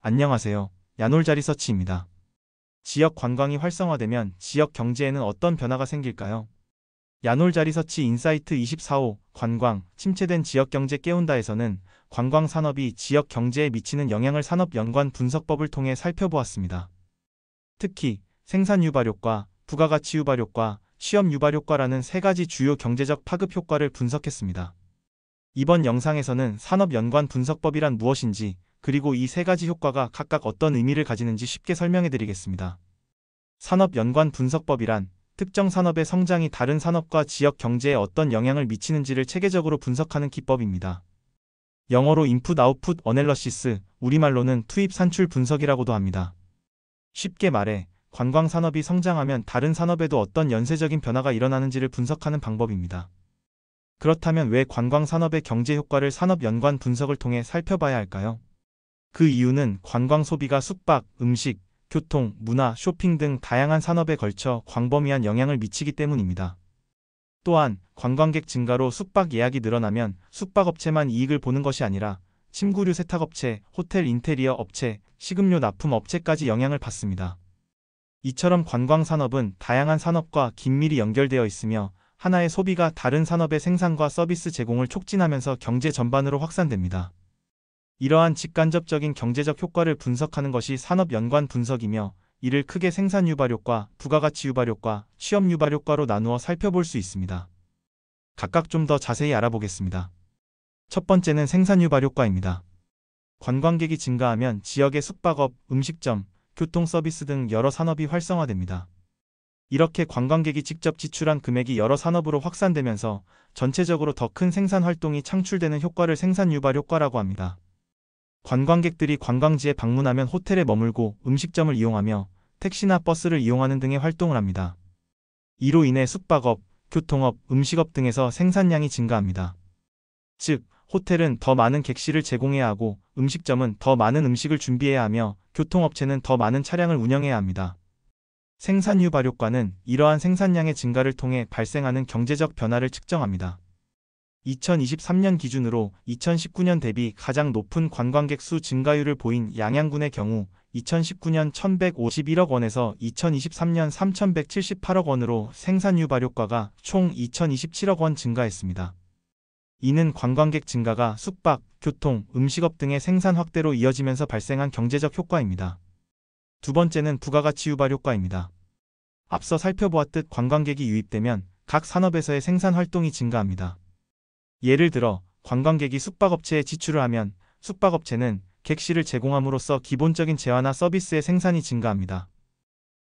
안녕하세요. 야놀자리서치입니다. 지역 관광이 활성화되면 지역 경제에는 어떤 변화가 생길까요? 야놀자리서치 인사이트 24호 관광, 침체된 지역 경제 깨운다에서는 관광 산업이 지역 경제에 미치는 영향을 산업 연관 분석법을 통해 살펴보았습니다. 특히 생산 유발 효과, 부가가치 유발 효과, 취업 유발 효과라는 세 가지 주요 경제적 파급 효과를 분석했습니다. 이번 영상에서는 산업 연관 분석법이란 무엇인지, 그리고 이 세 가지 효과가 각각 어떤 의미를 가지는지 쉽게 설명해 드리겠습니다. 산업 연관 분석법이란 특정 산업의 성장이 다른 산업과 지역 경제에 어떤 영향을 미치는지를 체계적으로 분석하는 기법입니다. 영어로 인풋 아웃풋 어널러시스, 우리말로는 투입 산출 분석이라고도 합니다. 쉽게 말해 관광 산업이 성장하면 다른 산업에도 어떤 연쇄적인 변화가 일어나는지를 분석하는 방법입니다. 그렇다면 왜 관광 산업의 경제 효과를 산업 연관 분석을 통해 살펴봐야 할까요? 그 이유는 관광 소비가 숙박, 음식, 교통, 문화, 쇼핑 등 다양한 산업에 걸쳐 광범위한 영향을 미치기 때문입니다. 또한 관광객 증가로 숙박 예약이 늘어나면 숙박업체만 이익을 보는 것이 아니라 침구류 세탁업체, 호텔 인테리어 업체, 식음료 납품 업체까지 영향을 받습니다. 이처럼 관광 산업은 다양한 산업과 긴밀히 연결되어 있으며 하나의 소비가 다른 산업의 생산과 서비스 제공을 촉진하면서 경제 전반으로 확산됩니다. 이러한 직간접적인 경제적 효과를 분석하는 것이 산업 연관 분석이며, 이를 크게 생산 유발 효과, 부가가치 유발 효과, 취업 유발 효과로 나누어 살펴볼 수 있습니다. 각각 좀 더 자세히 알아보겠습니다. 첫 번째는 생산 유발 효과입니다. 관광객이 증가하면 지역의 숙박업, 음식점, 교통 서비스 등 여러 산업이 활성화됩니다. 이렇게 관광객이 직접 지출한 금액이 여러 산업으로 확산되면서 전체적으로 더 큰 생산 활동이 창출되는 효과를 생산 유발 효과라고 합니다. 관광객들이 관광지에 방문하면 호텔에 머물고 음식점을 이용하며 택시나 버스를 이용하는 등의 활동을 합니다. 이로 인해 숙박업, 교통업, 음식업 등에서 생산량이 증가합니다. 즉, 호텔은 더 많은 객실을 제공해야 하고 음식점은 더 많은 음식을 준비해야 하며 교통업체는 더 많은 차량을 운영해야 합니다. 생산 유발 효과는 이러한 생산량의 증가를 통해 발생하는 경제적 변화를 측정합니다. 2023년 기준으로 2019년 대비 가장 높은 관광객 수 증가율을 보인 양양군의 경우 2019년 1,151억 원에서 2023년 3,178억 원으로 생산 유발 효과가 총 2,027억 원 증가했습니다. 이는 관광객 증가가 숙박, 교통, 음식업 등의 생산 확대로 이어지면서 발생한 경제적 효과입니다. 두 번째는 부가가치 유발 효과입니다. 앞서 살펴보았듯 관광객이 유입되면 각 산업에서의 생산 활동이 증가합니다. 예를 들어 관광객이 숙박업체에 지출을 하면 숙박업체는 객실을 제공함으로써 기본적인 재화나 서비스의 생산이 증가합니다.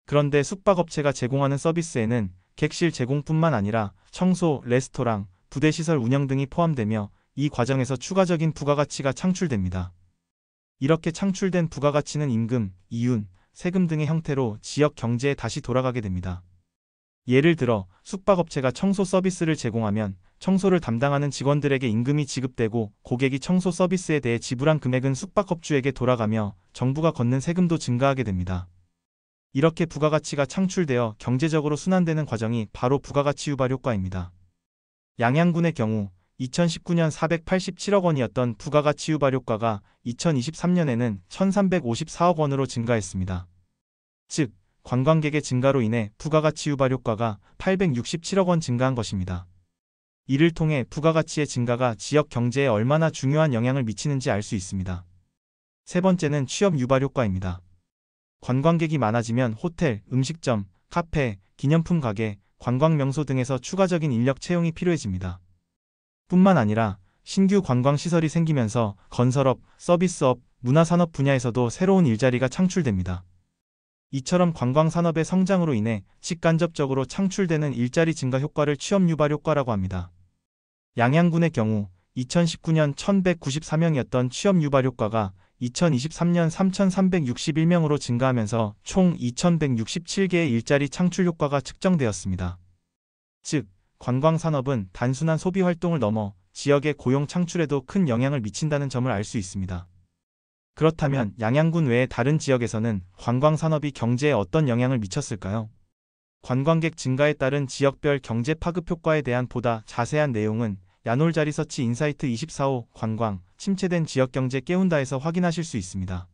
그런데 숙박업체가 제공하는 서비스에는 객실 제공뿐만 아니라 청소, 레스토랑, 부대시설 운영 등이 포함되며 이 과정에서 추가적인 부가가치가 창출됩니다. 이렇게 창출된 부가가치는 임금, 이윤, 세금 등의 형태로 지역 경제에 다시 돌아가게 됩니다. 예를 들어 숙박업체가 청소 서비스를 제공하면 청소를 담당하는 직원들에게 임금이 지급되고 고객이 청소 서비스에 대해 지불한 금액은 숙박업주에게 돌아가며 정부가 걷는 세금도 증가하게 됩니다. 이렇게 부가가치가 창출되어 경제적으로 순환되는 과정이 바로 부가가치 유발 효과입니다. 양양군의 경우 2019년 487억 원이었던 부가가치 유발 효과가 2023년에는 1,354억 원으로 증가했습니다. 즉, 관광객의 증가로 인해 부가가치 유발 효과가 867억 원 증가한 것입니다. 이를 통해 부가가치의 증가가 지역 경제에 얼마나 중요한 영향을 미치는지 알 수 있습니다. 세 번째는 취업 유발 효과입니다. 관광객이 많아지면 호텔, 음식점, 카페, 기념품 가게, 관광 명소 등에서 추가적인 인력 채용이 필요해집니다. 뿐만 아니라 신규 관광시설이 생기면서 건설업, 서비스업, 문화산업 분야에서도 새로운 일자리가 창출됩니다. 이처럼 관광산업의 성장으로 인해 직간접적으로 창출되는 일자리 증가 효과를 취업 유발 효과라고 합니다. 양양군의 경우 2019년 1,194명이었던 취업 유발 효과가 2023년 3,361명으로 증가하면서 총 2,167개의 일자리 창출 효과가 측정되었습니다. 즉, 관광산업은 단순한 소비 활동을 넘어 지역의 고용 창출에도 큰 영향을 미친다는 점을 알 수 있습니다. 그렇다면 양양군 외의 다른 지역에서는 관광산업이 경제에 어떤 영향을 미쳤을까요? 관광객 증가에 따른 지역별 경제 파급 효과에 대한 보다 자세한 내용은 야놀자리서치 인사이트 24호 관광, 침체된 지역경제 깨운다에서 확인하실 수 있습니다.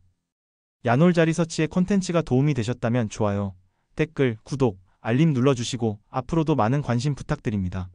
야놀자리 서치의 콘텐츠가 도움이 되셨다면 좋아요, 댓글, 구독, 알림 눌러주시고 앞으로도 많은 관심 부탁드립니다.